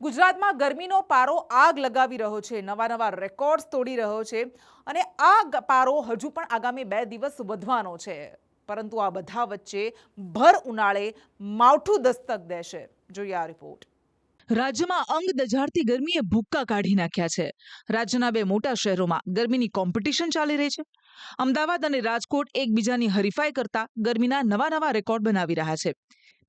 ગુજરાતમાં ગરમીનો પારો આગ લગાવી રહ્યો છે, નવા રેકોર્ડ્સ તોડી રહ્યો છે અને આ પારો હજુ પણ આગામી 2 દિવસ વધવાનો છે. પરંતુ આ બધા વચ્ચે ભર ઉનાળે માવઠું દસ્તક દેશે. જોઈએ આ રિપોર્ટ. રાજ્યમાં અંગ દઝાડતી ગરમીએ ભૂક્કા કાઢી નાખ્યા છે. રાજ્યના 2 મોટા શહેરોમાં ગરમીની કોમ્પિટિશન ચાલી રહી છે. અમદાવાદ અને રાજકોટ એકબીજાની હરીફાઈ કરતા ગરમીના નવા રેકોર્ડ બનાવી રહ્યા છે.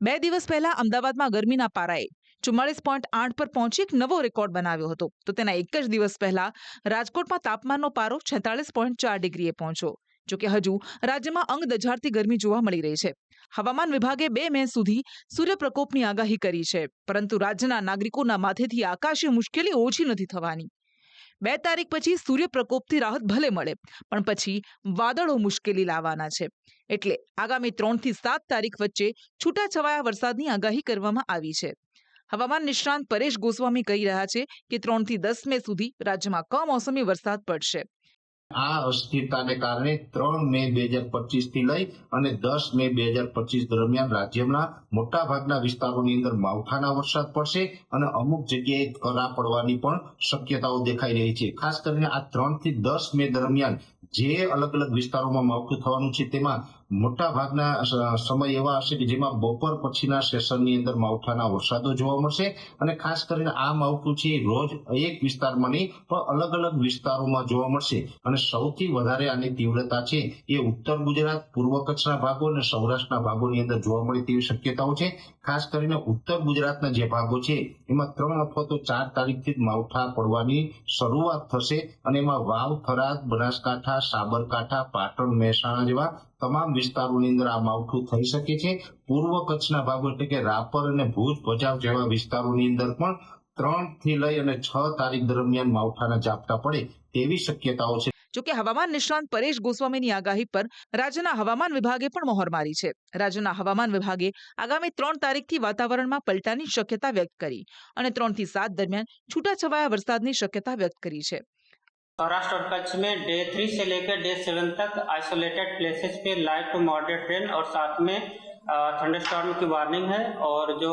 2 દિવસ પહેલા અમદાવાદમાં ગરમીના પારાએ 44.8 પર પહોંચી એક નવો રેકોર્ડ બનાવ્યો હતો, તો તેના એક જ દિવસ પહેલા રાજકોટમાં તાપમાનનો પારો 46.4 ડિગ્રીએ પહોંચ્યો. જોકે હજુ રાજ્યમાં અંગ દઝાડતી ગરમી જોવા મળી રહી છે. હવામાન વિભાગે 2 મે સુધી સૂર્યપ્રકોપની આગાહી કરી છે, પરંતુ રાજ્યના નાગરિકોના માથેથી આકાશી મુશ્કેલી ઓછી નથી થવાની. 2 તારીખ પછી સૂર્યપ્રકોપથી રાહત ભલે મળે, પણ પછી વાદળો મુશ્કેલી લાવવાના છે. એટલે આગામી 3 થી 7 તારીખ વચ્ચે છૂટાછવાયા વરસાદની આગાહી કરવામાં આવી છે. હવામાન નિષ્ણાંત પરેશ ગોસ્વામી કહી રહ્યા છે કે 3 થી 10 મે સુધી રાજ્યમાં કમોસમી વરસાદ પડશે. આ અસ્થિરતાને કારણે 3 મે 2025 થી લઈ અને 10 મે 2025 દરમિયાન રાજ્યના મોટાભાગના વિસ્તારોની અંદર માવઠાના વરસાદ પડશે અને અમુક જગ્યાએ કરા પડવાની પણ શક્યતાઓ દેખાઈ રહી છે. ખાસ કરીને આ 3 થી 10 મે દરમિયાન જે અલગ અલગ વિસ્તારોમાં માવઠું થવાનું છે તેમાં મોટાભાગના સમય એવા હશે કે જેમાં બપોર પછીના સેશનની અંદર માવઠાના વરસાદો જોવા મળશે અને ખાસ કરીને આ માવઠું છે રોજ એક વિસ્તારમાં નહીં પણ અલગ અલગ વિસ્તારોમાં જોવા મળશે અને સૌથી વધારે આની તીવ્રતા છે એ ઉત્તર ગુજરાત, પૂર્વ કચ્છના ભાગો અને સૌરાષ્ટ્રના ભાગોની અંદર જોવા મળે તેવી શક્યતાઓ છે. ખાસ કરીને ઉત્તર ગુજરાતના જે ભાગો છે એમાં 3 અથવા તો 4 તારીખથી જ માવઠા પડવાની શરૂઆત થશે અને એમાં વાવ, થરાદ, બનાસકાંઠા, સાબરકાંઠા, પાટણ, મહેસાણા જેવા તમામ વિસ્તારોની અંદર આ માવઠું થઈ શકે છે. પૂર્વ કચ્છના ભાગો એટલે કે રાપર અને ભુજ, ભચાઉ જેવા વિસ્તારોની અંદર પણ 3 થી લઈ અને 6 તારીખ દરમિયાન માવઠાના ઝાપટા પડે તેવી શક્યતાઓ છે. જોકે હવામાન નિષ્ણાંત પરેશ ગોસ્વામીની આગાહી પર રાજ્યના હવામાન વિભાગે પણ મહોર મારી છે. રાજ્યના હવામાન વિભાગે આગામી 3 તારીખથી વાતાવરણમાં પલટાની શક્યતા વ્યક્ત કરી અને 3 થી 7 દરમિયાન છૂટાછવાયા વરસાદની શક્યતા વ્યક્ત કરી છે. सौराष्ट्र और कच्छ में डे 3 से लेकर डे 7 तक आइसोलेटेड प्लेसेस पे लाइट टू मॉडरेट रेन और साथ में थंडरस्टॉर्म की वार्निंग है और जो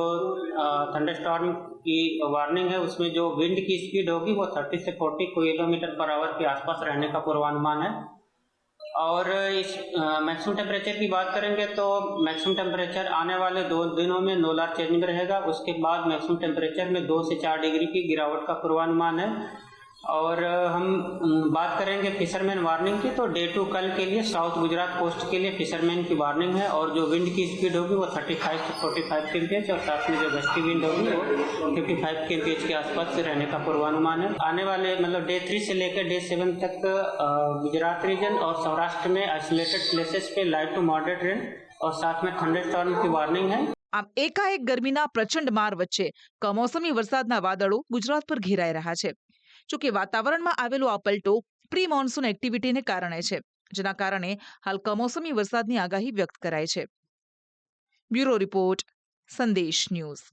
थंडरस्टॉर्म की वार्निंग है उसमें जो विंड की स्पीड होगी वो 30 से 40 किलोमीटर पर आवर के आसपास रहने का पूर्वानुमान है. और इस मैक्सिमम टेम्परेचर की बात करेंगे तो मैक्सिमम टेम्परेचर आने वाले 2 दिनों में नोलार चेंजिंग रहेगा. उसके बाद मैक्सिमम टेम्परेचर में 2 से 4 डिग्री की गिरावट का पूर्वानुमान है. और हम बात करेंगे फिशरमैन वार्निंग की, तो डे 2 कल के लिए साउथ गुजरात कोस्ट के लिए फिशरमैन की वार्निंग है और जो विंड की स्पीड होगी वो 35 से 45 kmph और साथ में जो गस्टी विंड होगी वो 55 kmph के आसपास रहने का पूर्वानुमान है. आने वाले मतलब डे 3 से लेकर डे 7 तक गुजरात रीजन और सौराष्ट्र में आइसोलेटेड प्लेसेस पे लाइट टू मॉडरेट रेन और साथ में थंडरस्टॉर्म की वार्निंग है. આમ એકાએક ગરમીના પ્રચંડ માર વચ્ચે કમોસમી વરસાદના વાદળો ગુજરાત પર ઘેરાઈ રહ્યા છે. જોકે વાતાવરણમાં આવેલો આ પલટો પ્રી મોન્સૂન એક્ટિવિટીને કારણે છે, જેના કારણે હાલ કમોસમી વરસાદની આગાહી વ્યક્ત કરાઈ છે. બ્યુરો રિપોર્ટ, સંદેશ ન્યૂઝ.